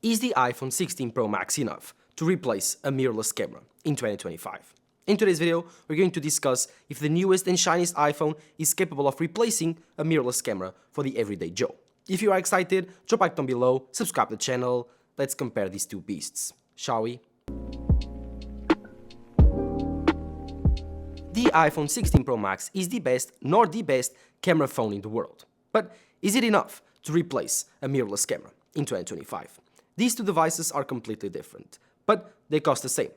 Is the iPhone 16 Pro Max enough to replace a mirrorless camera in 2025? In today's video, we're going to discuss if the newest and shiniest iPhone is capable of replacing a mirrorless camera for the everyday Joe. If you are excited, drop a like down below, subscribe to the channel. Let's compare these two beasts, shall we? The iPhone 16 Pro Max is the best, nor the best, camera phone in the world. But is it enough to replace a mirrorless camera in 2025? These two devices are completely different, but they cost the same.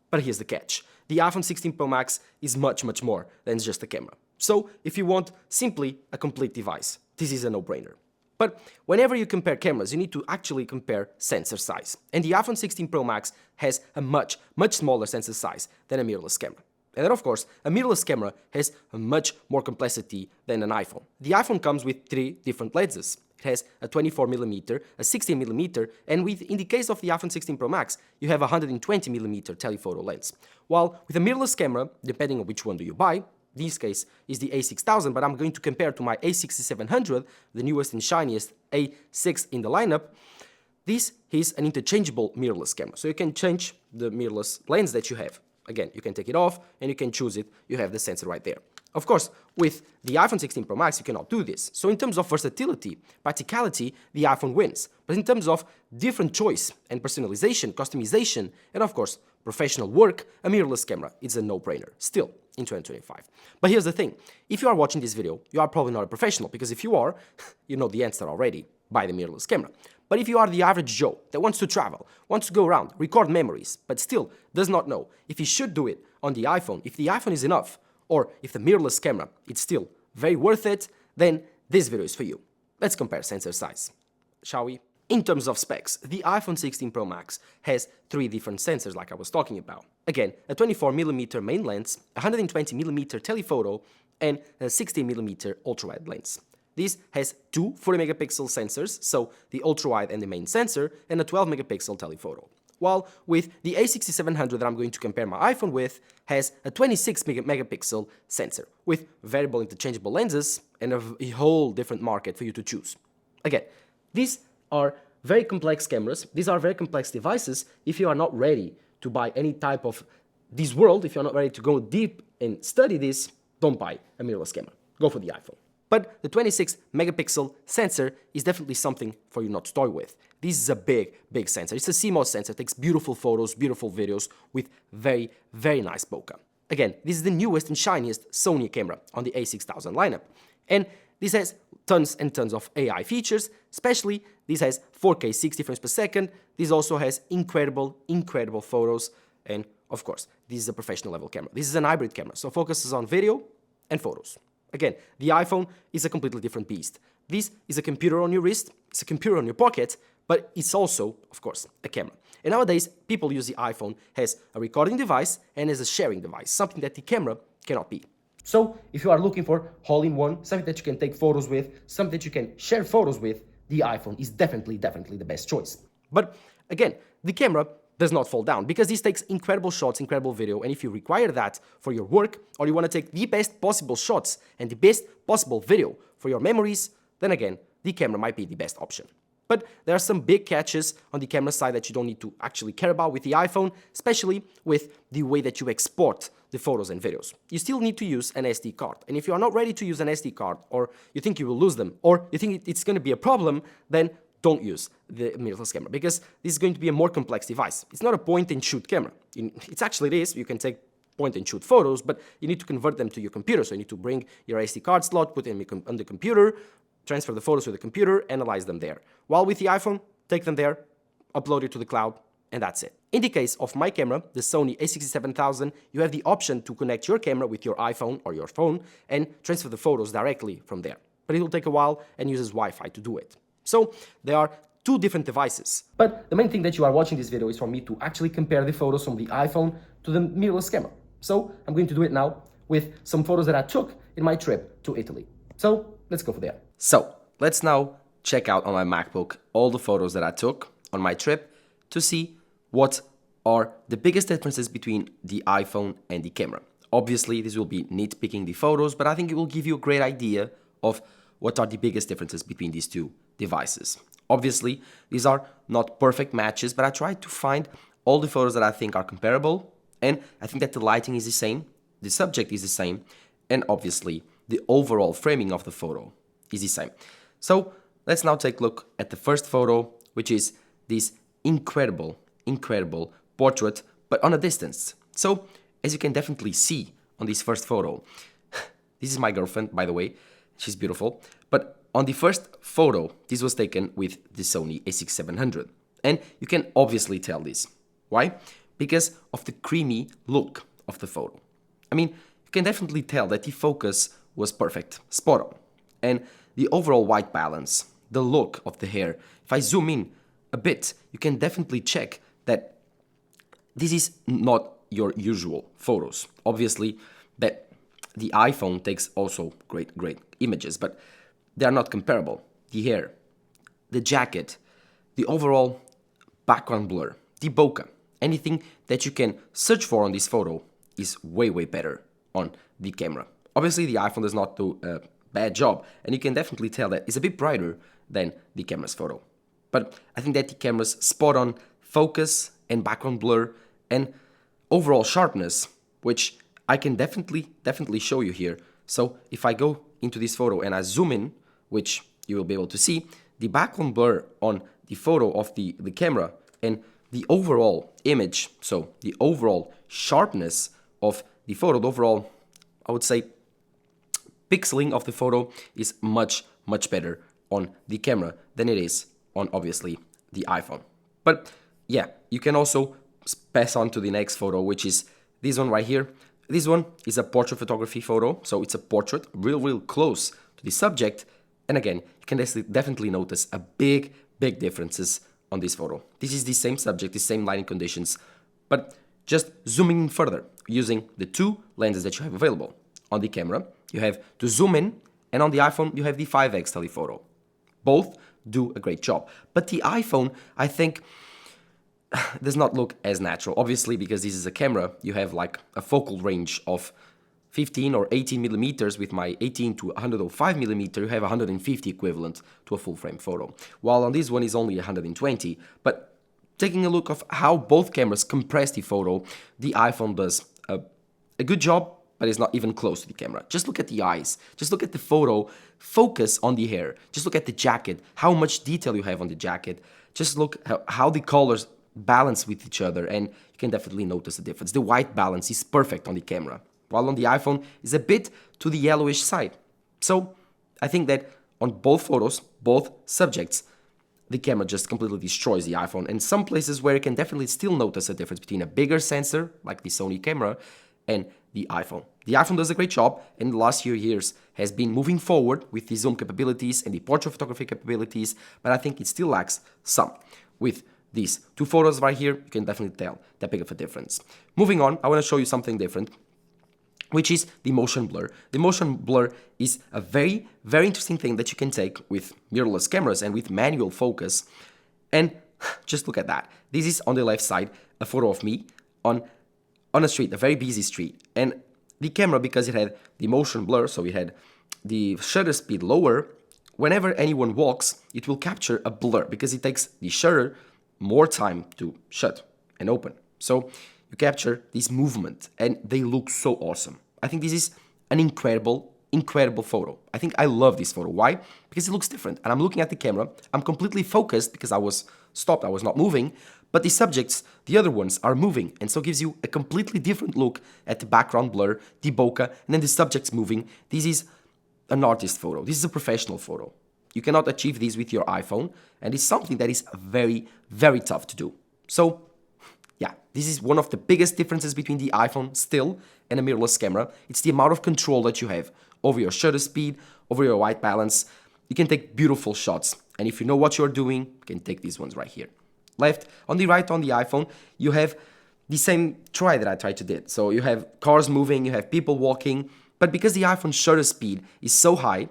But here's the catch. The iPhone 16 Pro Max is much more than just a camera. So if you want simply a complete device, this is a no-brainer. But whenever you compare cameras, you need to actually compare sensor size. And the iPhone 16 Pro Max has a much smaller sensor size than a mirrorless camera. And then of course, a mirrorless camera has a much more complexity than an iPhone. The iPhone comes with 3 different lenses. It has a 24mm, a 16mm, and in the case of the iPhone 16 Pro Max, you have a 120mm telephoto lens. While with a mirrorless camera, depending on which one do you buy, this case is the A6000, but I'm going to compare to my A6700, the newest and shiniest A6 in the lineup. This is an interchangeable mirrorless camera, so you can change the mirrorless lens that you have. Again, you can take it off and you can choose it, you have the sensor right there. Of course, with the iPhone 16 Pro Max, you cannot do this. So in terms of versatility, practicality, the iPhone wins. But in terms of different choice and personalization, customization, and of course, professional work, a mirrorless camera is a no-brainer, still in 2025. But here's the thing, if you are watching this video, you are probably not a professional, because if you are, you know the answer already, buy the mirrorless camera. But if you are the average Joe that wants to travel, wants to go around, record memories, but still does not know if he should do it on the iPhone, if the iPhone is enough, or if the mirrorless camera is still very worth it, then this video is for you. Let's compare sensor size, shall we? In terms of specs, the iPhone 16 Pro Max has 3 different sensors like I was talking about. Again, a 24mm main lens, a 120mm telephoto, and a 16mm ultra-wide lens. This has 2 40-megapixel sensors, so the ultra-wide and the main sensor, and a 12-megapixel telephoto. While with the A6700 that I'm going to compare my iPhone with, has a 26-megapixel sensor, with variable interchangeable lenses and a whole different market for you to choose. Again, these are very complex cameras, these are very complex devices. If you are not ready to buy any type of this world, if you're not ready to go deep and study this, don't buy a mirrorless camera, go for the iPhone. But the 26-megapixel sensor is definitely something for you not to toy with. This is a big sensor. It's a CMOS sensor, takes beautiful photos, beautiful videos with very nice bokeh. Again, this is the newest and shiniest Sony camera on the A6000 lineup. And this has tons and tons of AI features, especially this has 4K 60 frames per second. This also has incredible photos. And of course, this is a professional level camera. This is an hybrid camera, so focuses on video and photos. Again, the iPhone is a completely different beast. This is a computer on your wrist, it's a computer on your pocket, but it's also, of course, a camera. And nowadays, people use the iPhone as a recording device and as a sharing device, something that the camera cannot be. So, if you are looking for all-in-one, something that you can take photos with, something that you can share photos with, the iPhone is definitely the best choice. But again, the camera does not fall down, because this takes incredible shots, incredible video, and if you require that for your work, or you want to take the best possible shots and the best possible video for your memories, then again, the camera might be the best option. But there are some big catches on the camera side that you don't need to actually care about with the iPhone, especially with the way that you export the photos and videos. You still need to use an SD card, and if you are not ready to use an SD card, or you think you will lose them, or you think it's going to be a problem, then don't use the mirrorless camera, because this is going to be a more complex device. It's not a point-and-shoot camera. It's actually this. You can take point-and-shoot photos, but you need to convert them to your computer. So you need to bring your SD card slot, put them on the computer, transfer the photos to the computer, analyze them there. While with the iPhone, take them there, upload it to the cloud, and that's it. In the case of my camera, the Sony A6700, you have the option to connect your camera with your iPhone or your phone and transfer the photos directly from there. But it will take a while and uses Wi-Fi to do it. So there are 2 different devices. But the main thing that you are watching this video is for me to actually compare the photos from the iPhone to the mirrorless camera. So I'm going to do it now with some photos that I took in my trip to Italy. So let's go for there. So let's now check out on my MacBook all the photos that I took on my trip to see what are the biggest differences between the iPhone and the camera. Obviously, this will be nitpicking the photos, but I think it will give you a great idea of what are the biggest differences between these two devices. Obviously, these are not perfect matches, but I tried to find all the photos that I think are comparable, and I think that the lighting is the same, the subject is the same, and obviously the overall framing of the photo is the same. So let's now take a look at the first photo, which is this incredible portrait, but on a distance. So as you can definitely see on this first photo, this is my girlfriend, by the way, she's beautiful, but on the first photo, this was taken with the Sony A6700, and you can obviously tell this. Why? Because of the creamy look of the photo. I mean, you can definitely tell that the focus was perfect, spot on, and the overall white balance, the look of the hair. If I zoom in a bit, you can definitely check that this is not your usual photos. Obviously, that the iPhone takes also great images, but they are not comparable. The hair, the jacket, the overall background blur, the bokeh, anything that you can search for on this photo is way better on the camera. Obviously, the iPhone does not do a bad job, and you can definitely tell that it's a bit brighter than the camera's photo. But I think that the camera's spot on focus and background blur and overall sharpness, which I can definitely show you here. So if I go into this photo and I zoom in, which you will be able to see, the background blur on the photo of the camera and the overall image, so the overall sharpness of the photo, the overall, I would say, pixeling of the photo is much better on the camera than it is on, obviously, the iPhone. But yeah, you can also pass on to the next photo, which is this one right here. This one is a portrait photography photo, so it's a portrait real close to the subject. And again, you can definitely notice a big differences on this photo. This is the same subject, the same lighting conditions, but just zooming in further using the two lenses that you have available. On the camera, you have to zoom in, and on the iPhone, you have the 5x telephoto. Both do a great job. But the iPhone, I think, does not look as natural. Obviously, because this is a camera, you have like a focal range of 15 or 18 millimeters. With my 18 to 105 millimeter, you have 150 equivalent to a full frame photo. While on this one is only 120. But taking a look of how both cameras compress the photo, the iPhone does a good job, but it's not even close to the camera. Just look at the eyes. Just look at the photo. Focus on the hair. Just look at the jacket. How much detail you have on the jacket. Just look how the colors balance with each other, and you can definitely notice the difference. The white balance is perfect on the camera, while on the iPhone is a bit to the yellowish side. So I think that on both photos, both subjects, the camera just completely destroys the iPhone. And some places where you can definitely still notice a difference between a bigger sensor, like the Sony camera, and the iPhone. The iPhone does a great job, and in the last few years has been moving forward with the zoom capabilities and the portrait photography capabilities, but I think it still lacks some. With these two photos right here, you can definitely tell that big of a difference. Moving on, I want to show you something different, which is the motion blur. The motion blur is a very interesting thing that you can take with mirrorless cameras and with manual focus. And just look at that. This is on the left side, a photo of me on a street, a very busy street. And the camera, because it had the motion blur, so it had the shutter speed lower, whenever anyone walks, it will capture a blur because it takes the shutter more time to shut and open. So you capture this movement and they look so awesome. I think this is an incredible photo. I think I love this photo. Why? Because it looks different. And I'm looking at the camera. I'm completely focused because I was stopped. I was not moving. But the subjects, the other ones, are moving. And so it gives you a completely different look at the background blur, the bokeh, and then the subjects moving. This is an artist photo. This is a professional photo. You cannot achieve this with your iPhone. And it's something that is very tough to do. So yeah, this is one of the biggest differences between the iPhone still and a mirrorless camera. It's the amount of control that you have over your shutter speed, over your white balance. You can take beautiful shots. And if you know what you're doing, you can take these ones right here. Left, on the right on the iPhone, you have the same try that I tried to do. So you have cars moving, you have people walking, but because the iPhone shutter speed is so high,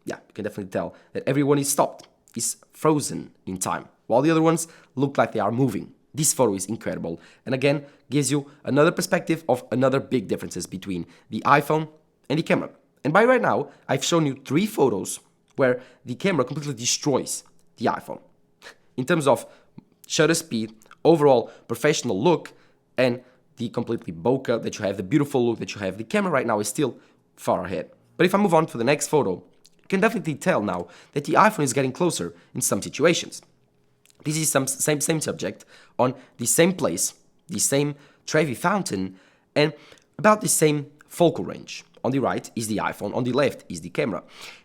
yeah, you can definitely tell that everyone is stopped, is frozen in time, while the other ones look like they are moving. This photo is incredible, and again, gives you another perspective of another big differences between the iPhone and the camera. And by right now, I've shown you 3 photos where the camera completely destroys the iPhone. In terms of shutter speed, overall professional look, and the completely bokeh that you have, the beautiful look that you have, the camera right now is still far ahead. But if I move on to the next photo, you can definitely tell now that the iPhone is getting closer in some situations. This is some same subject on the same place, the same Trevi fountain, and about the same focal range. On the right is the iPhone, on the left is the camera.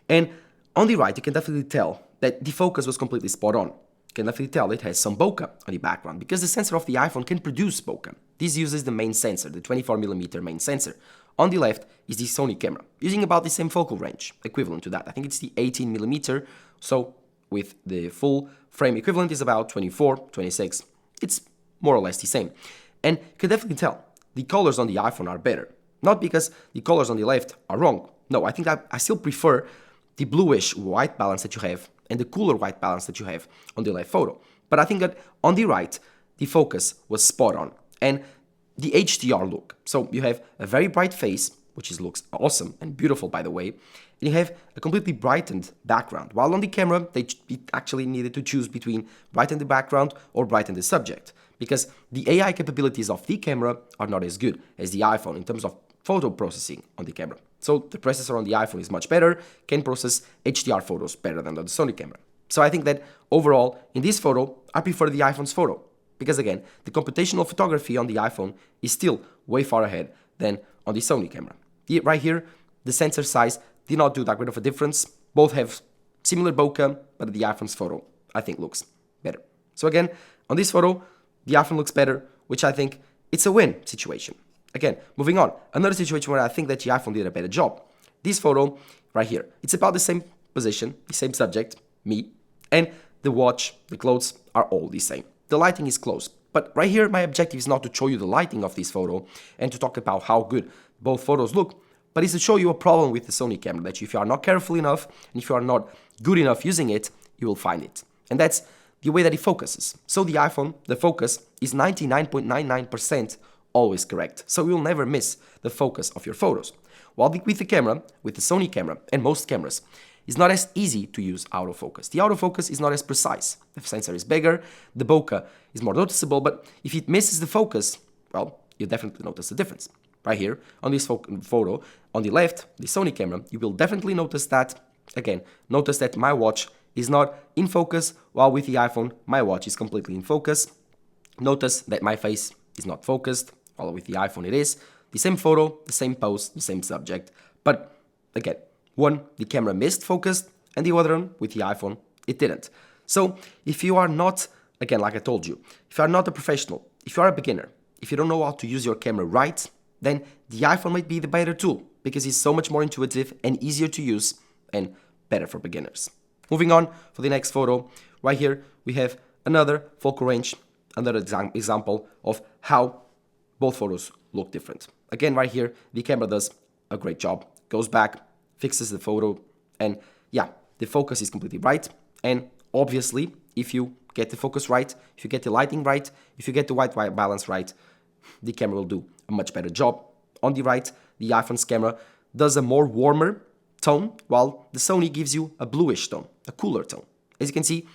And on the right, you can definitely tell that the focus was completely spot on. You can definitely tell it has some bokeh on the background because the sensor of the iPhone can produce bokeh. This uses the main sensor, the 24mm main sensor. On the left is the Sony camera, using about the same focal range, equivalent to that. I think it's the 18mm, so with the full frame equivalent is about 24, 26. It's more or less the same. And you can definitely tell the colors on the iPhone are better. Not because the colors on the left are wrong. No, I think I still prefer the bluish white balance that you have and the cooler white balance that you have on the left photo. But I think that on the right, the focus was spot on. And the HDR look. So you have a very bright face, which looks awesome and beautiful, by the way. And you have a completely brightened background. While on the camera, they actually needed to choose between brighten the background or brighten the subject, because the AI capabilities of the camera are not as good as the iPhone in terms of photo processing on the camera. So the processor on the iPhone is much better, can process HDR photos better than the Sony camera. So I think that overall, in this photo, I prefer the iPhone's photo. Because again, the computational photography on the iPhone is still way far ahead than on the Sony camera. Right here, the sensor size did not do that great of a difference. Both have similar bokeh, but the iPhone's photo, I think, looks better. So again, on this photo, the iPhone looks better, which I think it's a win situation. Again, moving on, another situation where I think that the iPhone did a better job. This photo right here, it's about the same position, the same subject, me, and the watch, the clothes are all the same. The lighting is close, but right here my objective is not to show you the lighting of this photo and to talk about how good both photos look, but it's to show you a problem with the Sony camera, that if you are not careful enough and if you are not good enough using it, you will find it. And that's the way that it focuses. So the iPhone, the focus is 99.99% always correct, so you'll never miss the focus of your photos. While with the camera, with the Sony camera and most cameras, it's not as easy to use autofocus. The autofocus is not as precise. The sensor is bigger, the bokeh is more noticeable, but if it misses the focus, well, you definitely notice the difference. Right here, on this photo, on the left, the Sony camera, you will definitely notice that, again, notice that my watch is not in focus, while with the iPhone, my watch is completely in focus. Notice that my face is not focused, while with the iPhone it is. The same photo, the same pose, the same subject, but again, one, the camera missed focus, and the other one, with the iPhone, it didn't. So, if you are not, again, like I told you, if you are not a professional, if you are a beginner, if you don't know how to use your camera right, then the iPhone might be the better tool, because it's so much more intuitive and easier to use, and better for beginners. Moving on for the next photo, right here, we have another focal range, another example of how both photos look different. Again, right here, the camera does a great job, goes back, fixes the photo, and yeah, the focus is completely right. And obviously, if you get the focus right, if you get the lighting right, if you get the white balance right, the camera will do a much better job. On the right, the iPhone's camera does a more warmer tone, while the Sony gives you a bluish tone, a cooler tone. As you can see,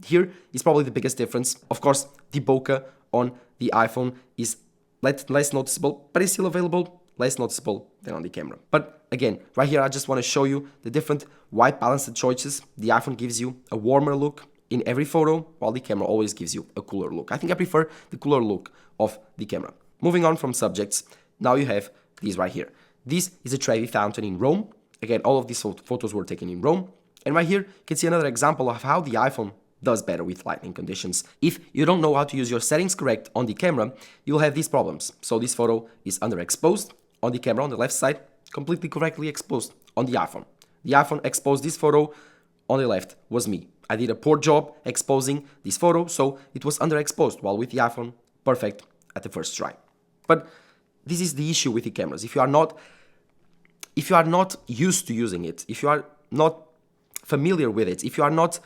here is probably the biggest difference. Of course, the bokeh on the iPhone is less noticeable, but it's still available, less noticeable than on the camera. But again, right here, I just want to show you the different white balanced choices. The iPhone gives you a warmer look in every photo, while the camera always gives you a cooler look. I think I prefer the cooler look of the camera. Moving on from subjects, now you have these right here. This is a Trevi fountain in Rome. Again, all of these photos were taken in Rome. And right here, you can see another example of how the iPhone does better with lighting conditions. If you don't know how to use your settings correct on the camera, you'll have these problems. So this photo is underexposed on the camera on the left side, completely correctly exposed on the iPhone. The iPhone exposed this photo, on the left was me. I did a poor job exposing this photo, so it was underexposed, while with the iPhone, perfect at the first try. But this is the issue with the cameras. If you are not used to using it, if you are not familiar with it, if you are not,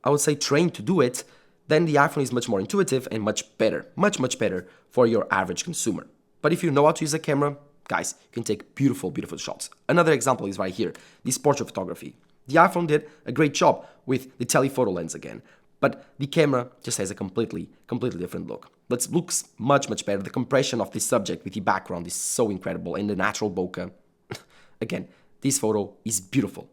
I would say, trained to do it, then the iPhone is much more intuitive and much better, much better for your average consumer. But if you know how to use a camera, guys, you can take beautiful, beautiful shots. Another example is right here, this portrait photography. The iPhone did a great job with the telephoto lens again, but the camera just has a completely different look. But it looks much better. The compression of this subject with the background is so incredible, and the natural bokeh. Again, this photo is beautiful.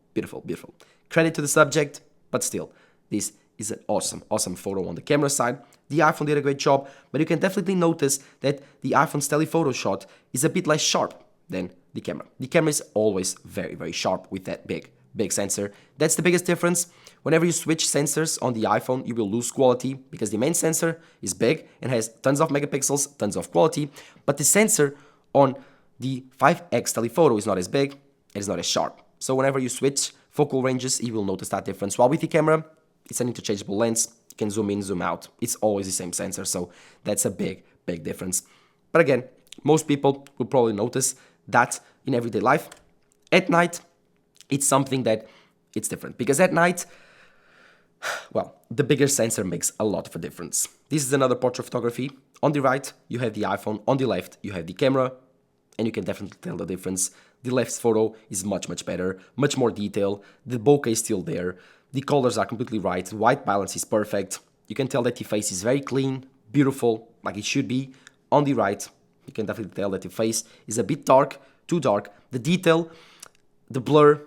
Credit to the subject, but still, this is an awesome photo on the camera side. The iPhone did a great job, but you can definitely notice that the iPhone's telephoto shot is a bit less sharp than the camera. The camera is always very sharp with that big sensor. That's the biggest difference. Whenever you switch sensors on the iPhone, you will lose quality because the main sensor is big and has tons of megapixels, tons of quality, but the sensor on the 5X telephoto is not as big and it's not as sharp. So whenever you switch focal ranges, you will notice that difference. While with the camera, it's an interchangeable lens. You can zoom in, zoom out. It's always the same sensor, so that's a big difference. But again, most people will probably notice that in everyday life. At night, it's something that it's different because at night, well, the bigger sensor makes a lot of a difference. This is another portrait photography. On the right, you have the iPhone. On the left, you have the camera, and you can definitely tell the difference. The left photo is much better, much more detail. The bokeh is still there. The colors are completely right. The white balance is perfect. You can tell that the face is very clean, beautiful, like it should be. On the right, you can definitely tell that the face is a bit dark, too dark. The detail, the blur,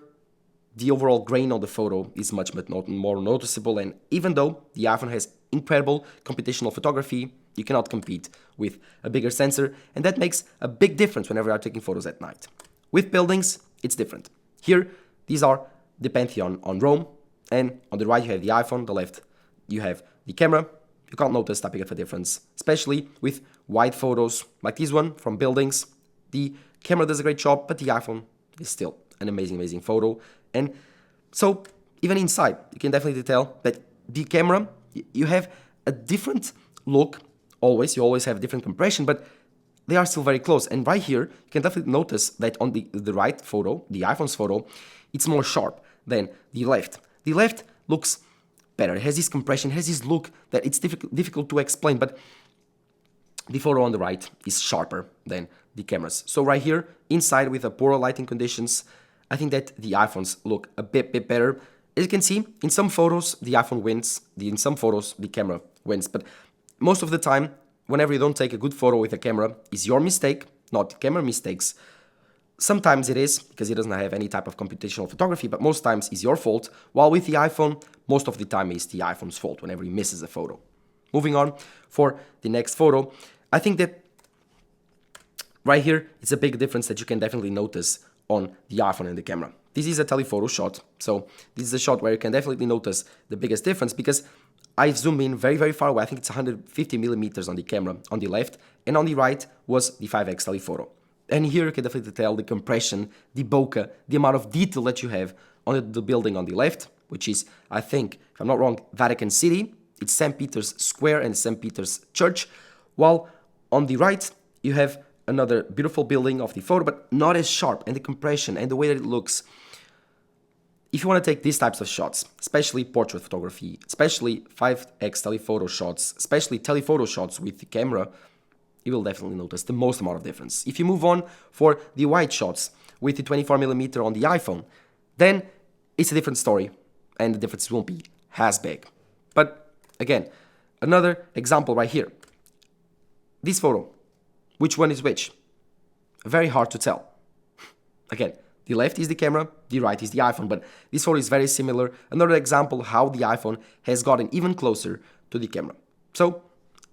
the overall grain on the photo is much more noticeable, and even though the iPhone has incredible computational photography, you cannot compete with a bigger sensor, and that makes a big difference whenever you are taking photos at night. With buildings, it's different. Here, these are the Pantheon on Rome, and on the right you have the iPhone, the left you have the camera. You can't notice that big of a difference, especially with wide photos like this one from buildings. The camera does a great job, but the iPhone is still an amazing photo. And so even inside, you can definitely tell that the camera, you have a different look always. You always have different compression, but they are still very close. And right here, you can definitely notice that on the right photo, the iPhone's photo, it's more sharp than the left. The left looks better. It has this compression, it has this look that it's difficult to explain, but the photo on the right is sharper than the cameras. So right here, inside with the poorer lighting conditions, I think that the iPhones look a bit better. As you can see, in some photos, the iPhone wins. In some photos, the camera wins. But most of the time, whenever you don't take a good photo with a camera, it's your mistake, not the camera mistakes. Sometimes it is, because it doesn't have any type of computational photography, but most times it's your fault. While with the iPhone, most of the time it's the iPhone's fault whenever he misses a photo. Moving on for the next photo, I think that right here, it's a big difference that you can definitely notice on the iPhone and the camera. This is a telephoto shot, so this is a shot where you can definitely notice the biggest difference because I zoomed in very far away. I think it's 150 millimeters on the camera on the left, and on the right was the 5X telephoto. And here you can definitely tell the compression, the bokeh, the amount of detail that you have on the building on the left, which is, I think, if I'm not wrong, Vatican City. It's St. Peter's Square and St. Peter's Church, while on the right you have another beautiful building of the photo, but not as sharp, and the compression and the way that it looks. If you want to take these types of shots, especially portrait photography, especially 5X telephoto shots, especially telephoto shots with the camera, you will definitely notice the most amount of difference. If you move on for the wide shots with the 24mm on the iPhone, then it's a different story, and the difference won't be as big. But again, another example right here. This photo, which one is which? Very hard to tell. Again, the left is the camera, the right is the iPhone, but this photo is very similar. Another example how the iPhone has gotten even closer to the camera. So,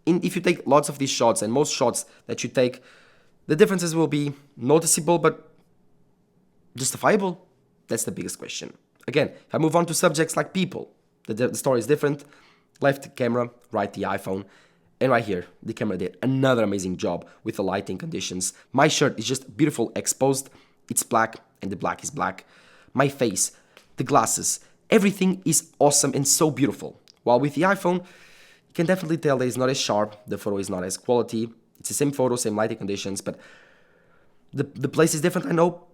if you take lots of these shots, and most shots that you take, the differences will be noticeable, but justifiable? That's the biggest question. Again, if I move on to subjects like people, the story is different. Left camera, right the iPhone. And right here, the camera did another amazing job with the lighting conditions. My shirt is just beautiful exposed. It's black, and the black is black. My face, the glasses, everything is awesome and so beautiful. While with the iPhone, you can definitely tell that it's not as sharp. The photo is not as quality. It's the same photo, same lighting conditions, but the place is different. I know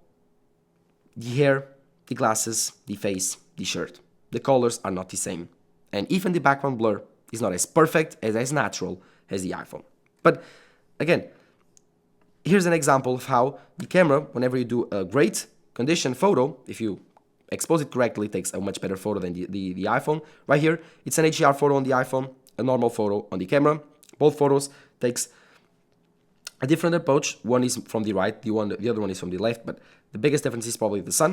the hair, the glasses, the face, the shirt. The colors are not the same. And even the background blur is not as perfect, as natural as the iPhone. But again, here's an example of how the camera, whenever you do a great condition photo, if you expose it correctly, takes a much better photo than the iPhone. Right here, it's an HDR photo on the iPhone, a normal photo on the camera. Both photos takes a different approach. One is from the right, the other one is from the left, but the biggest difference is probably the sun.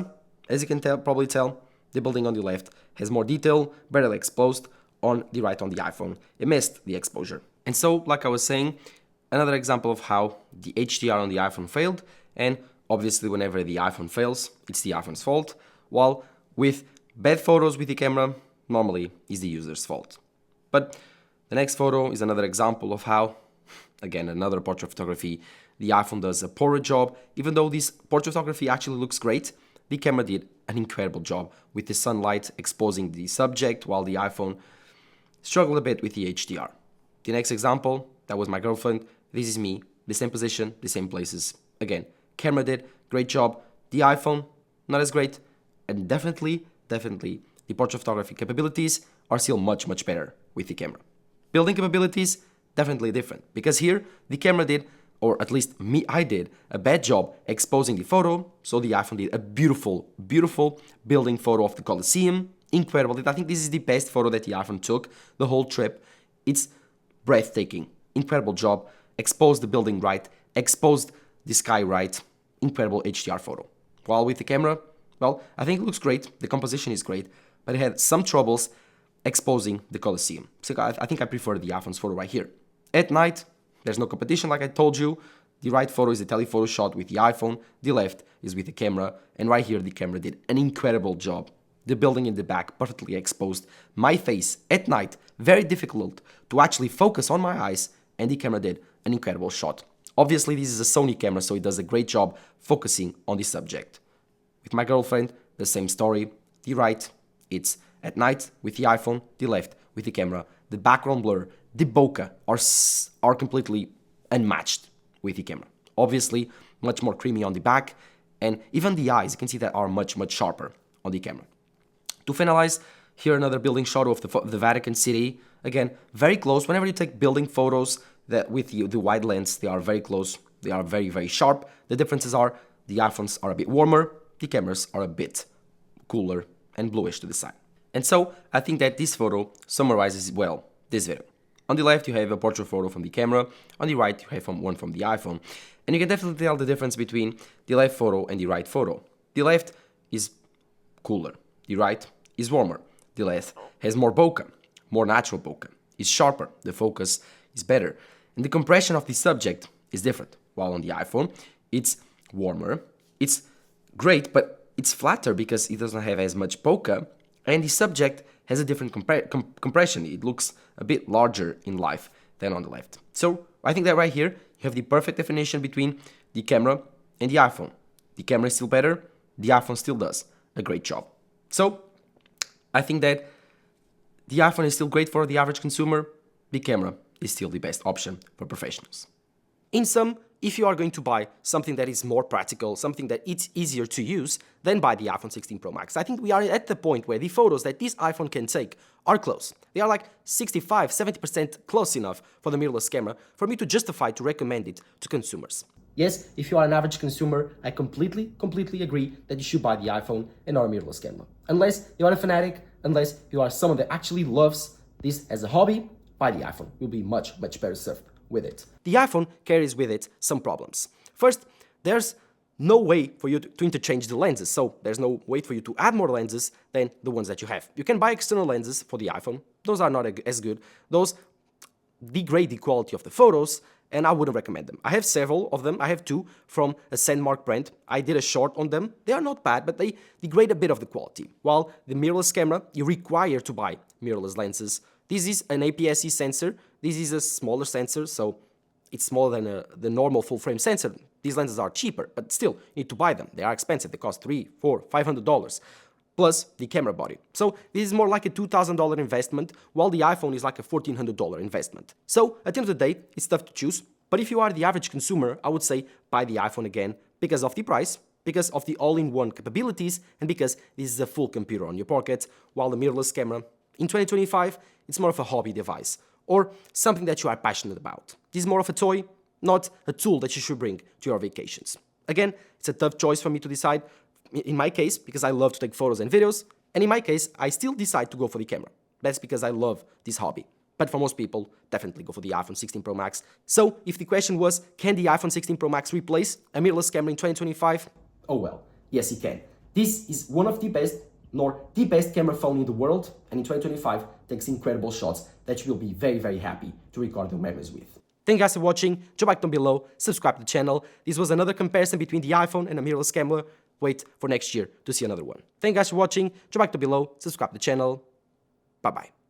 As you can probably tell, the building on the left has more detail, better exposed. On the right, on the iPhone, it missed the exposure. And so, like I was saying, another example of how the HDR on the iPhone failed, and obviously whenever the iPhone fails, it's the iPhone's fault, while with bad photos with the camera, normally is the user's fault. But the next photo is another example of how, again, another portrait photography, the iPhone does a poorer job. Even though this portrait photography actually looks great, the camera did an incredible job with the sunlight exposing the subject, while the iPhone struggled a bit with the HDR. The next example, that was my girlfriend. This is me, the same position, the same places. Again, camera did great job. The iPhone, not as great. And definitely, the portrait photography capabilities are still much better with the camera. Building capabilities, definitely different. Because here, the camera did, or at least I did, a bad job exposing the photo. So the iPhone did a beautiful building photo of the Colosseum. Incredible. I think this is the best photo that the iPhone took the whole trip. It's breathtaking. Incredible job. Exposed the building right. Exposed the sky right. Incredible HDR photo. While with the camera, well, I think it looks great. The composition is great. But it had some troubles exposing the Colosseum. So I think I prefer the iPhone's photo right here. At night, there's no competition like I told you. The right photo is the telephoto shot with the iPhone. The left is with the camera. And right here, the camera did an incredible job. The building in the back perfectly exposed. My face at night, very difficult to actually focus on my eyes, and the camera did an incredible shot. Obviously, this is a Sony camera, so it does a great job focusing on the subject. With my girlfriend, the same story. The right, it's at night with the iPhone. The left with the camera. The background blur, the bokeh are completely unmatched with the camera. Obviously, much more creamy on the back, and even the eyes, you can see that are much sharper on the camera. To finalize, here another building shot of the Vatican City. Again, very close. Whenever you take building photos that with the wide lens, they are very close. They are very sharp. The differences are the iPhones are a bit warmer, the cameras are a bit cooler and bluish to the side. And so I think that this photo summarizes well this video. On the left, you have a portrait photo from the camera. On the right, you have one from the iPhone. And you can definitely tell the difference between the left photo and the right photo. The left is cooler. The right is warmer. The left has more bokeh, more natural bokeh. It's sharper. The focus is better. And the compression of the subject is different. While on the iPhone, it's warmer. It's great, but it's flatter because it doesn't have as much bokeh. And the subject has a different compression. It looks a bit larger in life than on the left. So I think that right here, you have the perfect definition between the camera and the iPhone. The camera is still better. The iPhone still does a great job. So I think that the iPhone is still great for the average consumer. The camera is still the best option for professionals. In sum, if you are going to buy something that is more practical, something that it's easier to use, then buy the iPhone 16 Pro Max. I think we are at the point where the photos that this iPhone can take are close. They are like 65-70% close enough for the mirrorless camera for me to justify to recommend it to consumers. Yes, if you are an average consumer, I completely agree that you should buy the iPhone and not a mirrorless camera. Unless you are a fanatic, unless you are someone that actually loves this as a hobby, buy the iPhone. You'll be much better served with it. The iPhone carries with it some problems. First, there's no way for you to interchange the lenses, so there's no way for you to add more lenses than the ones that you have. You can buy external lenses for the iPhone. Those are not as good. Those degrade the quality of the photos, and I wouldn't recommend them. I have several of them. I have two from a Sandmark brand. I did a short on them. They are not bad, but they degrade a bit of the quality. While the mirrorless camera, you require to buy mirrorless lenses. This is an APS-C sensor. This is a smaller sensor, so it's smaller than the normal full-frame sensor. These lenses are cheaper, but still, you need to buy them. They are expensive. They cost $300, $400, $500, plus the camera body. So this is more like a $2,000 investment, while the iPhone is like a $1,400 investment. So at the end of the day, it's tough to choose. But if you are the average consumer, I would say buy the iPhone again because of the price, because of the all-in-one capabilities, and because this is a full computer on your pocket, while the mirrorless camera, in 2025, it's more of a hobby device, or something that you are passionate about. This is more of a toy, not a tool that you should bring to your vacations. Again, it's a tough choice for me to decide. in my case, because I love to take photos and videos, and in my case, I still decide to go for the camera. That's because I love this hobby. But for most people, definitely go for the iPhone 16 Pro Max. So if the question was, can the iPhone 16 Pro Max replace a mirrorless camera in 2025? Oh well, yes it can. This is one of the best, nor the best camera phone in the world, and in 2025 takes incredible shots that you will be very, very happy to record your memories with. Thank you guys for watching, drop a like down below, subscribe to the channel. This was another comparison between the iPhone and a mirrorless camera. Wait for next year to see another one. Thank you guys for watching, drop a like down below, subscribe to the channel. Bye bye.